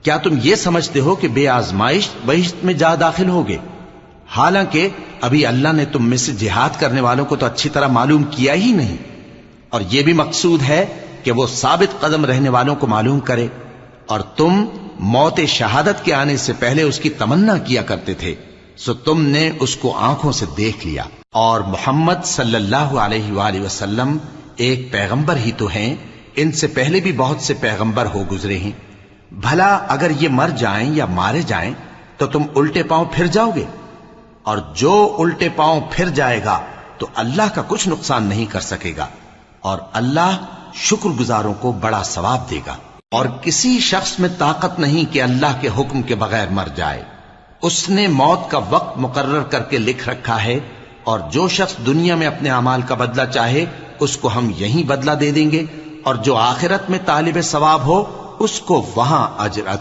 کیا تم یہ سمجھتے ہو کہ بے آزمائش بہشت میں جا داخل ہوگے؟ حالانکہ ابھی اللہ نے تم میں سے جہاد کرنے والوں کو تو اچھی طرح معلوم کیا ہی نہیں، اور یہ بھی مقصود ہے کہ وہ ثابت قدم رہنے والوں کو معلوم کرے، اور تم موت شہادت کے آنے سے پہلے اس کی تمنا کیا کرتے تھے، سو تم نے اس کو آنکھوں سے دیکھ لیا۔ اور محمد صلی اللہ علیہ وآلہ وسلم ایک پیغمبر ہی تو ہیں، ان سے پہلے بھی بہت سے پیغمبر ہو گزرے ہیں، بھلا اگر یہ مر جائیں یا مارے جائیں تو تم الٹے پاؤں پھر جاؤ گے؟ اور جو الٹے پاؤں پھر جائے گا تو اللہ کا کچھ نقصان نہیں کر سکے گا، اور اللہ شکر گزاروں کو بڑا ثواب دے گا۔ اور کسی شخص میں طاقت نہیں کہ اللہ کے حکم کے بغیر مر جائے، اس نے موت کا وقت مقرر کر کے لکھ رکھا ہے، اور جو شخص دنیا میں اپنے اعمال کا بدلہ چاہے اس کو ہم یہیں بدلہ دے دیں گے، اور جو آخرت میں طالب ثواب ہو اس کو وہاں اجر